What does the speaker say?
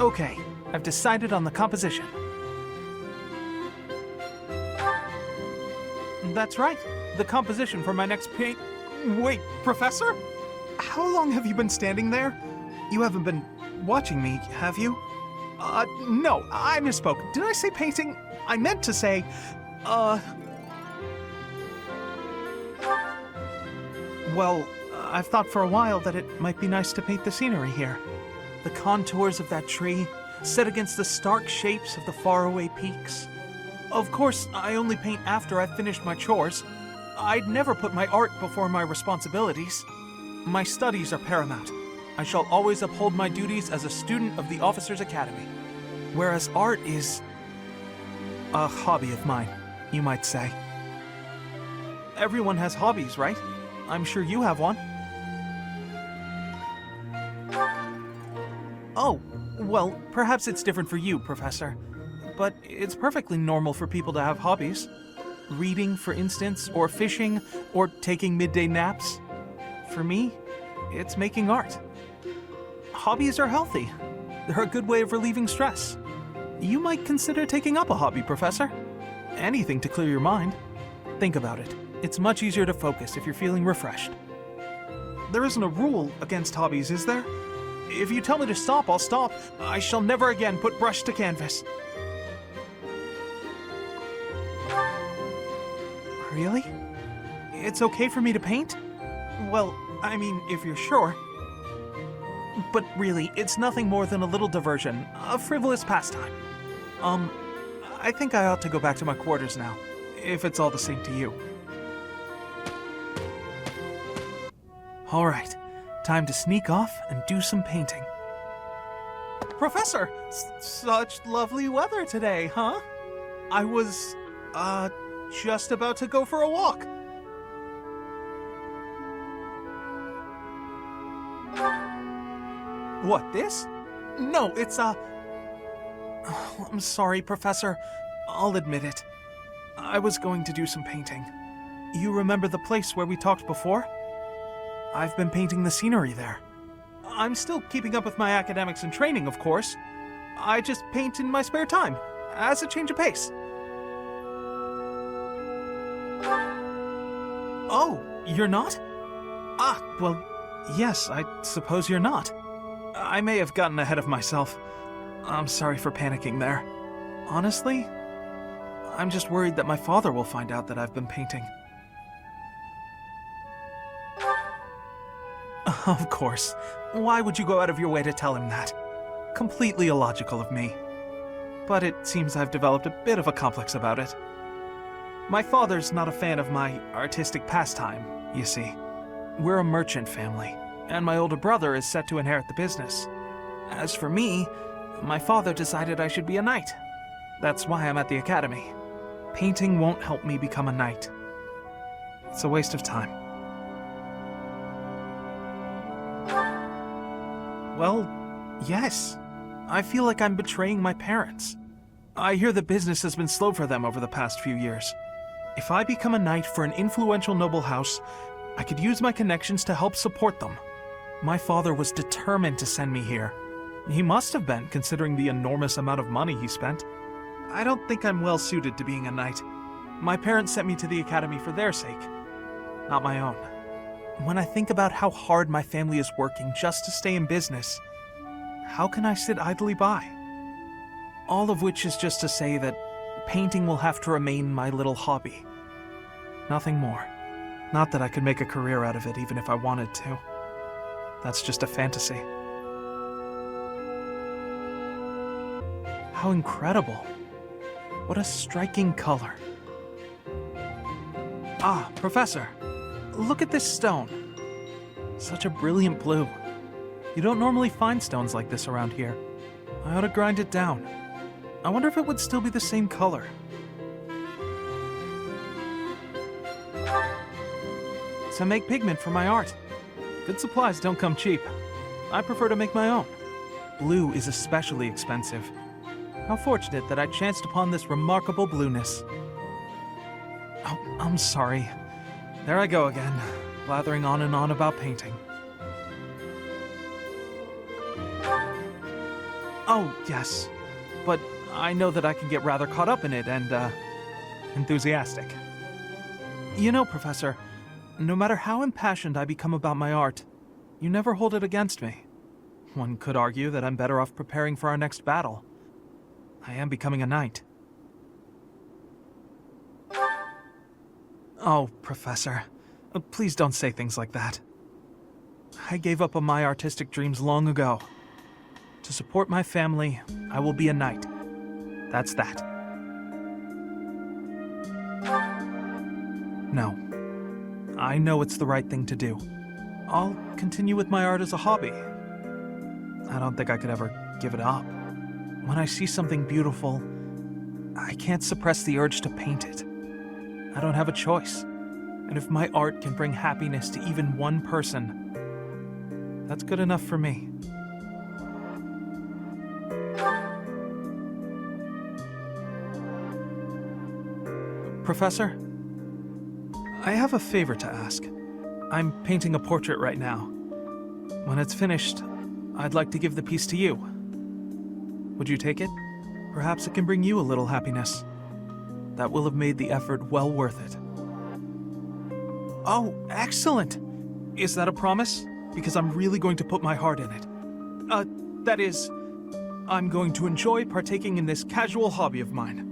Okay, I've decided on the composition. That's right, the composition for my next paint... Wait, Professor? How long have you been standing there? You haven't been watching me, have you? No, I misspoke. Did I say painting? I meant to say, Well, I've thought for a while that it might be nice to paint the scenery here. The contours of that tree, set against the stark shapes of the faraway peaks. Of course, I only paint after I've finished my chores. I'd never put my art before my responsibilities. My studies are paramount. I shall always uphold my duties as a student of the Officers' Academy. Whereas art is a hobby of mine, you might say. Everyone has hobbies, right? I'm sure you have one. Oh, well, perhaps it's different for you, Professor. But it's perfectly normal for people to have hobbies. Reading, for instance, or fishing, or taking midday naps. For me, it's making art. Hobbies are healthy. They're a good way of relieving stress. You might consider taking up a hobby, Professor. Anything to clear your mind. Think about it. It's much easier to focus if you're feeling refreshed. There isn't a rule against hobbies, is there? If you tell me to stop, I'll stop. I shall never again put brush to canvas. Really? It's okay for me to paint? Well, I mean, if you're sure. But really, it's nothing more than a little diversion, a frivolous pastime. I think I ought to go back to my quarters now, if it's all the same to you. All right, time to sneak off and do some painting. Professor, such lovely weather today, huh? I was, just about to go for a walk. What, this? No, it's Oh, I'm sorry, Professor. I'll admit it. I was going to do some painting. You remember the place where we talked before? I've been painting the scenery there. I'm still keeping up with my academics and training, of course. I just paint in my spare time, as a change of pace. Oh, you're not? Ah, well, yes, I suppose you're not. I may have gotten ahead of myself. I'm sorry for panicking there. Honestly, I'm just worried that my father will find out that I've been painting. Of course. Why would you go out of your way to tell him that? Completely illogical of me. But it seems I've developed a bit of a complex about it. My father's not a fan of my artistic pastime, you see. We're a merchant family, and my older brother is set to inherit the business. As for me, my father decided I should be a knight. That's why I'm at the academy. Painting won't help me become a knight. It's a waste of time. Well, yes. I feel like I'm betraying my parents. I hear the business has been slow for them over the past few years. If I become a knight for an influential noble house, I could use my connections to help support them. My father was determined to send me here. He must have been, considering the enormous amount of money he spent. I don't think I'm well suited to being a knight. My parents sent me to the academy for their sake, not my own. When I think about how hard my family is working just to stay in business, how can I sit idly by? All of which is just to say that painting will have to remain my little hobby. Nothing more. Not that I could make a career out of it even if I wanted to. That's just a fantasy. How incredible. What a striking color. Ah, Professor, look at this stone. Such a brilliant blue. You don't normally find stones like this around here. I ought to grind it down. I wonder if it would still be the same color. To make pigment for my art. Good supplies don't come cheap. I prefer to make my own. Blue is especially expensive. How fortunate that I chanced upon this remarkable blueness. Oh, I'm sorry. There I go again, blathering on and on about painting. Oh, yes. But I know that I can get rather caught up in it and, enthusiastic. You know, Professor, no matter how impassioned I become about my art, you never hold it against me. One could argue that I'm better off preparing for our next battle. I am becoming a knight. Oh, Professor, please don't say things like that. I gave up on my artistic dreams long ago. To support my family, I will be a knight. That's that. No. I know it's the right thing to do. I'll continue with my art as a hobby. I don't think I could ever give it up. When I see something beautiful, I can't suppress the urge to paint it. I don't have a choice. And if my art can bring happiness to even one person, that's good enough for me. Professor, I have a favor to ask. I'm painting a portrait right now. When it's finished, I'd like to give the piece to you. Would you take it? Perhaps it can bring you a little happiness. That will have made the effort well worth it. Oh, excellent! Is that a promise? Because I'm really going to put my heart in it. That is, I'm going to enjoy partaking in this casual hobby of mine.